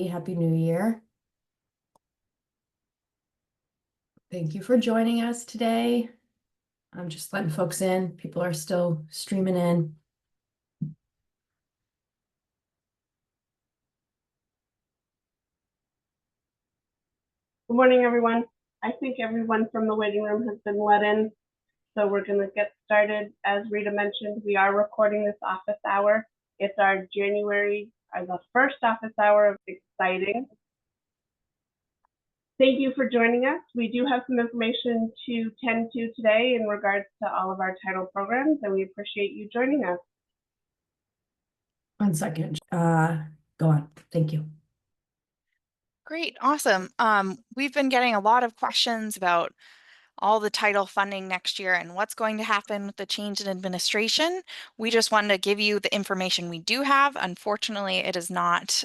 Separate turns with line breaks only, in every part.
Happy New Year. Thank you for joining us today. I'm just letting folks in. People are still streaming in.
Good morning, everyone. I think everyone from the waiting room has been let in, so we're going to get started. As Rita mentioned, we are recording this office hour. It's our the first office hour of exciting. Thank you for joining us. We do have some information to tend to today in regards to all of our title programs, and we appreciate you joining us.
1 second. Go on. Thank you.
Great, awesome. We've been getting a lot of questions about all the title funding next year and what's going to happen with the change in administration. We just wanted to give you the information we do have. Unfortunately, it is not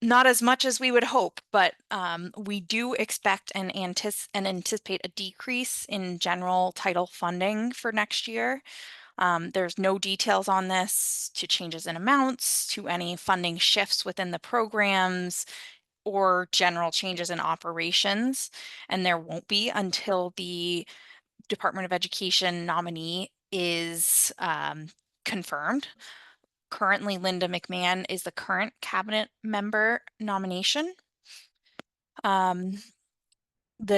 not as much as we would hope, but we do expect and anticipate a decrease in general title funding for next year. There's no details on this, to changes in amounts, to any funding shifts within the programs, or general changes in operations, and there won't be until the Department of Education nominee is confirmed. Currently, Linda McMahon is the current cabinet member nomination. The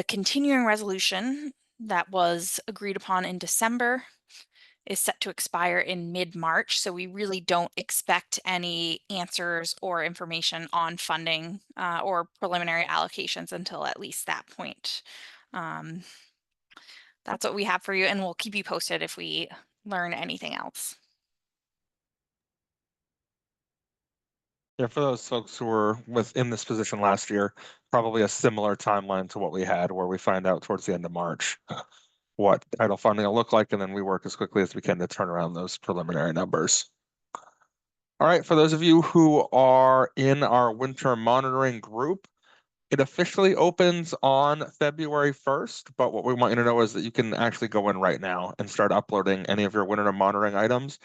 continuing resolution that was agreed upon in December is set to expire in mid-March, so we really don't expect any answers or information on funding or preliminary allocations until at least that point. That's what we have for you, and we'll keep you posted if we learn anything else.
Yeah, for those folks who were within this position last year, probably a similar timeline to what we had, where we find out towards the end of March what title funding will look like, and then we work as quickly as we can to turn around those preliminary numbers. All right, for those of you who are in our winter monitoring group, it officially opens on February 1st, but what we want you to know is that you can actually go in right now and start uploading any of your winter monitoring items.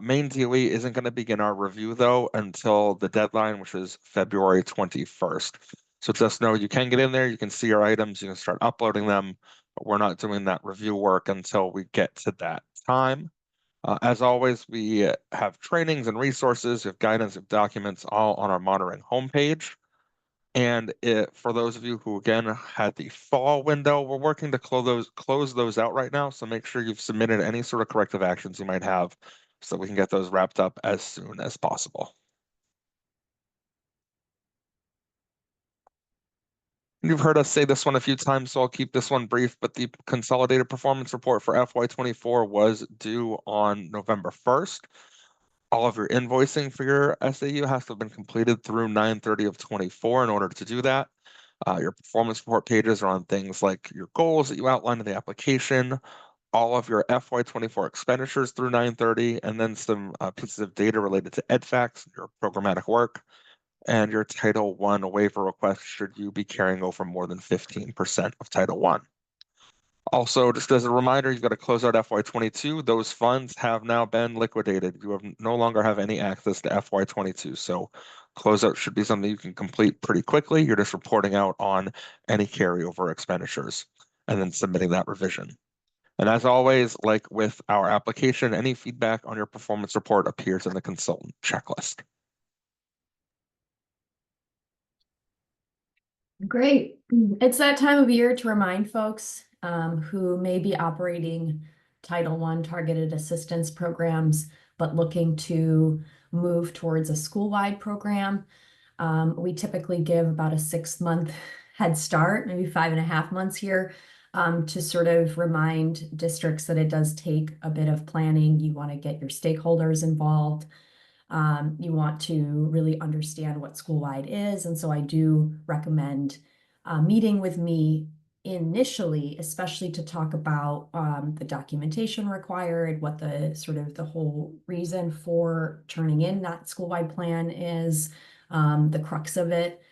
Maine DOE isn't going to begin our review, though, until the deadline, which is February 21st. So just know you can get in there, you can see your items, you can start uploading them, but we're not doing that review work until we get to that time. As always, we have trainings and resources, we have guidance, we have documents, all on our monitoring homepage. And for those of you who, again, had the fall window, we're working to close those out right now. So make sure you've submitted any sort of corrective actions you might have so we can get those wrapped up as soon as possible. You've heard us say this one a few times, so I'll keep this one brief, but the consolidated performance report for FY24 was due on November 1st. All of your invoicing for your SAU has to have been completed through 9/30 of 24 in order to do that. Your performance report pages are on things like your goals that you outlined in the application, all of your FY24 expenditures through 9/30, and then some pieces of data related to EdFacts, your programmatic work, and your Title I waiver request should you be carrying over more than 15% of Title I. Also, just as a reminder, you've got to close out FY22. Those funds have now been liquidated. You no longer have any access to FY22. So closeout should be something you can complete pretty quickly. You're just reporting out on any carryover expenditures and then submitting that revision. And as always, like with our application, any feedback on your performance report appears in the consultant checklist.
Great. It's that time of year to remind folks who may be operating Title I targeted assistance programs, but looking to move towards a school-wide program. We typically give about a 6-month head start, maybe 5.5 months here, to sort of remind districts that it does take a bit of planning. You want to get your stakeholders involved. You want to really understand what school-wide is. And so I do recommend meeting with me initially, especially to talk about the documentation required, what the whole reason for turning in that school-wide plan is, the crux of it,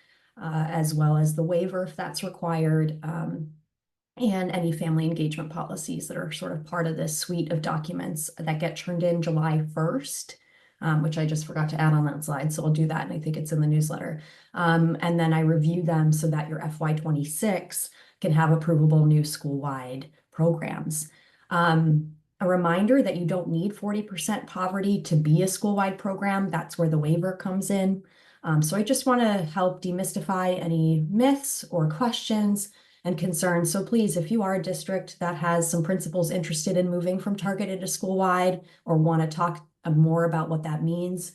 as well as the waiver if that's required, and any family engagement policies that are sort of part of this suite of documents that get turned in July 1st. which I just forgot to add on that slide. So I'll do that. And I think it's in the newsletter. And then I review them so that your FY26 can have approvable new school-wide programs. A reminder that you don't need 40% poverty to be a school-wide program. That's where the waiver comes in. So I just want to help demystify any myths or questions and concerns. So please, if you are a district that has some principals interested in moving from targeted to school-wide or want to talk more about what that means,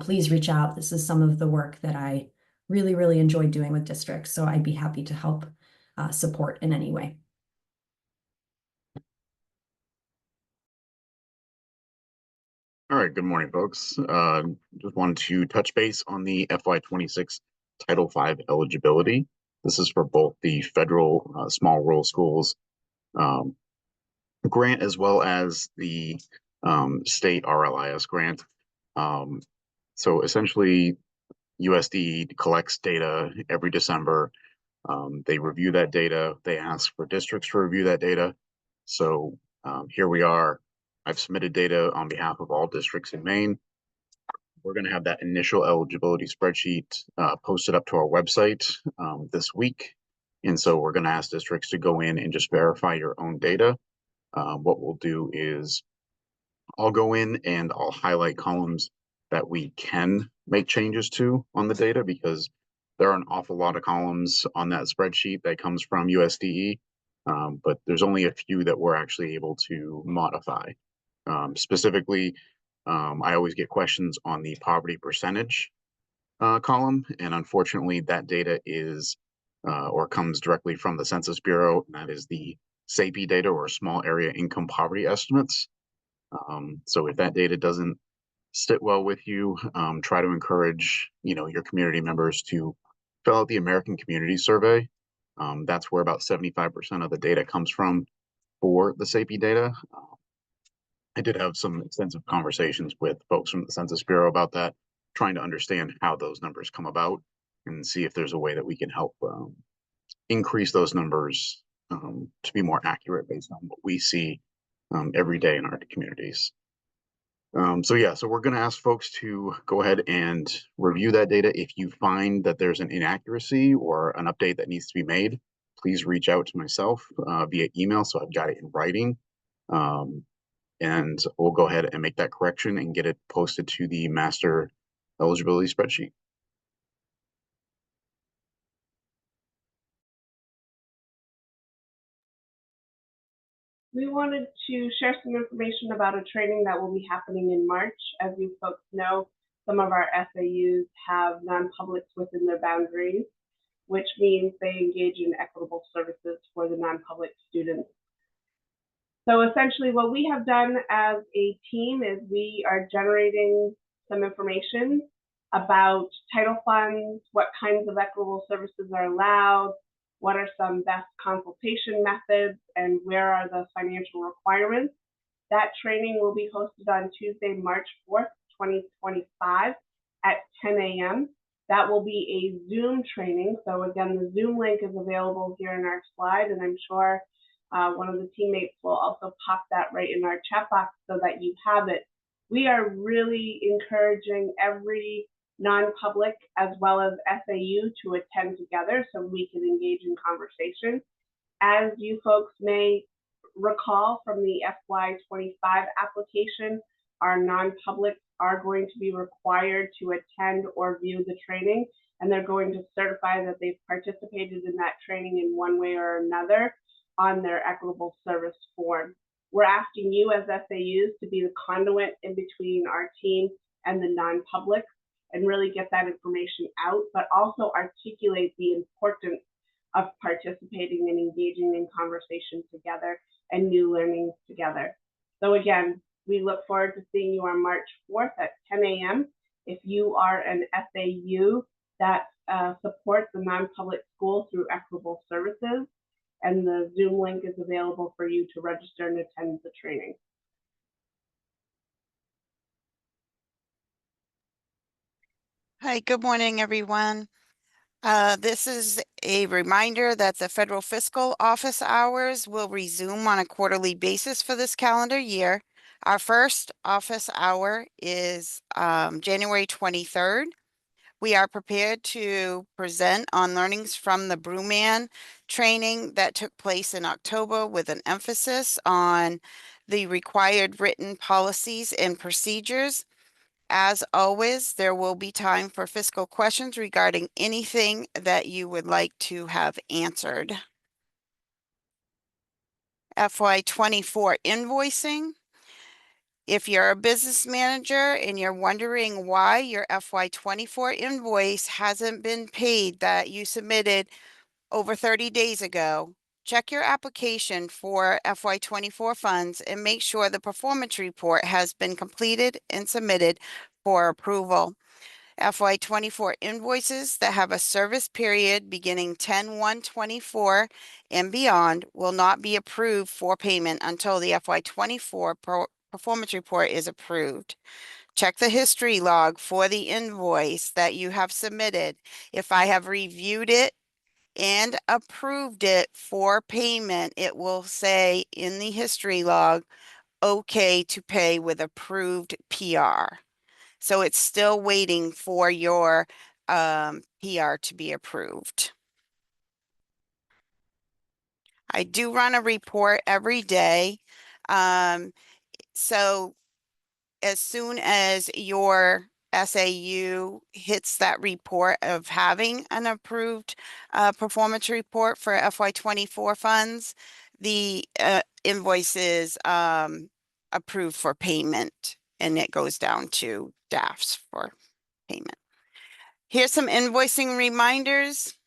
please reach out. This is some of the work that I really, really enjoy doing with districts. So I'd be happy to help support in any way.
All right, good morning, folks. Just wanted to touch base on the FY26 Title V eligibility. This is for both the federal small rural schools grant as well as the state RLIS grant. So essentially, USD collects data every December. They review that data. They ask for districts to review that data. So here we are. I've submitted data on behalf of all districts in Maine. We're going to have that initial eligibility spreadsheet posted up to our website this week. And so we're going to ask districts to go in and just verify your own data. What we'll do is I'll go in and I'll highlight columns that we can make changes to on the data, because there are an awful lot of columns on that spreadsheet that comes from USDE, but there's only a few that we're actually able to modify. Specifically, I always get questions on the poverty percentage column, and unfortunately that data is or comes directly from the Census Bureau, and that is the SAPI data, or small area income poverty estimates. So if that data doesn't sit well with you, try to encourage your community members to fill out the American Community Survey. That's where about 75% of the data comes from for the SAPI data. I did have some extensive conversations with folks from the Census Bureau about that, trying to understand how those numbers come about and see if there's a way that we can help increase those numbers to be more accurate based on what we see every day in our communities. So we're going to ask folks to go ahead and review that data. If you find that there's an inaccuracy or an update that needs to be made, please reach out to myself via email, so I've got it in writing. And we'll go ahead and make that correction and get it posted to the master eligibility spreadsheet.
We wanted to share some information about a training that will be happening in March. As you folks know, some of our SAUs have non-publics within their boundaries, which means they engage in equitable services for the non-public students. So essentially what we have done as a team is we are generating some information about title funds, what kinds of equitable services are allowed, what are some best consultation methods, and where are the financial requirements. That training will be hosted on Tuesday, March 4th, 2025 at 10 a.m. That will be a Zoom training. So again, the Zoom link is available here in our slide, and I'm sure one of the teammates will also pop that right in our chat box so that you have it. We are really encouraging every non-public as well as SAU to attend together so we can engage in conversation. As you folks may recall from the FY25 application, our non-publics are going to be required to attend or view the training, and they're going to certify that they've participated in that training in one way or another on their equitable service form. We're asking you as SAUs to be the conduit in between our team and the non-publics and really get that information out, but also articulate the importance of participating and engaging in conversation together and new learnings together. So again, we look forward to seeing you on March 4th at 10 a.m. If you are an SAU that supports the non-public school through equitable services, and the Zoom link is available for you to register and attend the training.
Hi, good morning, everyone. This is a reminder that the Federal Fiscal Office hours will resume on a quarterly basis for this calendar year. Our first office hour is January 23rd. We are prepared to present on learnings from the Brewman training that took place in October with an emphasis on the required written policies and procedures. As always, there will be time for fiscal questions regarding anything that you would like to have answered. FY24 invoicing. If you're a business manager and you're wondering why your FY24 invoice hasn't been paid that you submitted over 30 days ago, check your application for FY24 funds and make sure the performance report has been completed and submitted for approval. FY24 invoices that have a service period beginning 10/1/24 and beyond will not be approved for payment until the FY24 performance report is approved. Check the history log for the invoice that you have submitted. If I have reviewed it and approved it for payment, it will say in the history log, okay to pay with approved PR. So it's still waiting for your PR to be approved. I do run a report every day. So as soon as your SAU hits that report of having an approved performance report for FY24 funds, the invoice is approved for payment, and it goes down to DAFs for payment. Here's some invoicing reminders.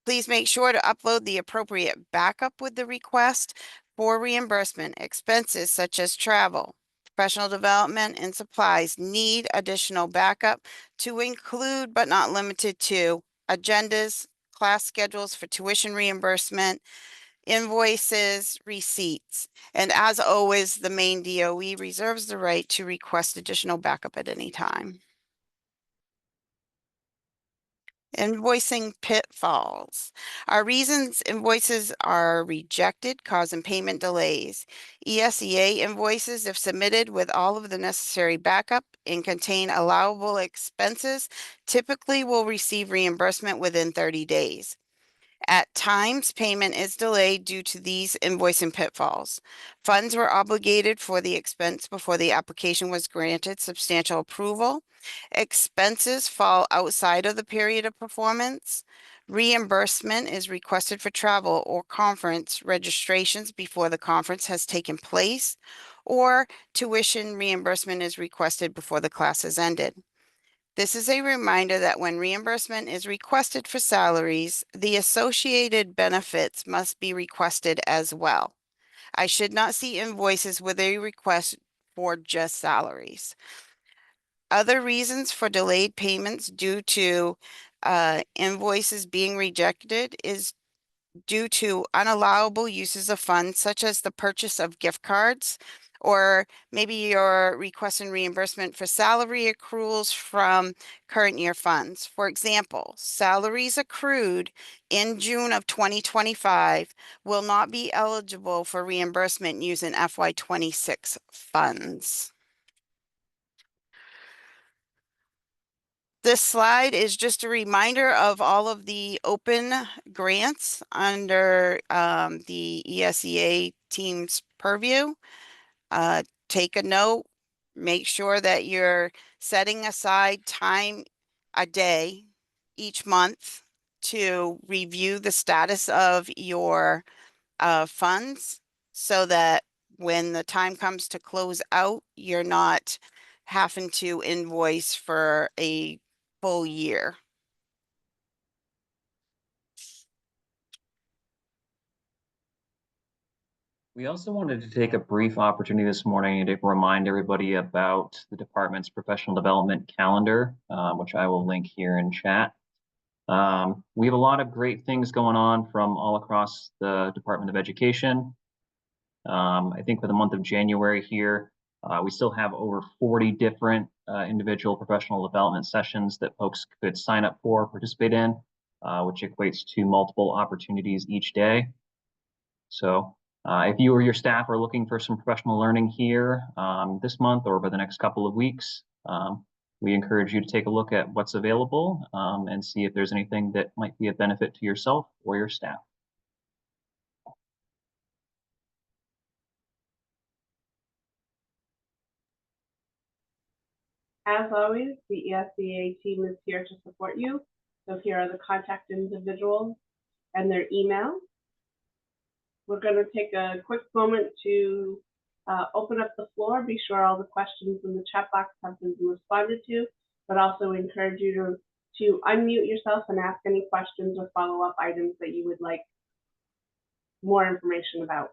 Please make sure to upload the appropriate backup with the request for reimbursement. Expenses such as travel, professional development, and supplies need additional backup to include, but not limited to, agendas, class schedules for tuition reimbursement, invoices, receipts. And as always, the Maine DOE reserves the right to request additional backup at any time. Invoicing pitfalls are reasons invoices are rejected, causing payment delays. ESEA invoices, if submitted with all of the necessary backup and contain allowable expenses, typically will receive reimbursement within 30 days. At times, payment is delayed due to these invoicing pitfalls. Funds were obligated for the expense before the application was granted substantial approval. Expenses fall outside of the period of performance. Reimbursement is requested for travel or conference registrations before the conference has taken place, or tuition reimbursement is requested before the class has ended. This is a reminder that when reimbursement is requested for salaries, the associated benefits must be requested as well. I should not see invoices with a request for just salaries. Other reasons for delayed payments due to invoices being rejected is due to unallowable uses of funds, such as the purchase of gift cards, or maybe you're requesting reimbursement for salary accruals from current year funds. For example, salaries accrued in June of 2025 will not be eligible for reimbursement using FY26 funds. This slide is just a reminder of all of the open grants under the ESEA team's purview. Take a note, make sure that you're setting aside time a day each month to review the status of your funds, so that when the time comes to close out, you're not having to invoice for a full year.
We also wanted to take a brief opportunity this morning to remind everybody about the department's professional development calendar, which I will link here in chat. We have a lot of great things going on from all across the Department of Education. I think for the month of January here, we still have over 40 different individual professional development sessions that folks could sign up for, participate in, which equates to multiple opportunities each day. So If you or your staff are looking for some professional learning here this month or over the next couple of weeks, we encourage you to take a look at what's available and see if there's anything that might be a benefit to yourself or your staff.
As always, the ESEA team is here to support you. So here are the contact individuals and their emails. We're going to take a quick moment to open up the floor. Be sure all the questions in the chat box have been responded to, but also encourage you to unmute yourself and ask any questions or follow-up items that you would like more information about.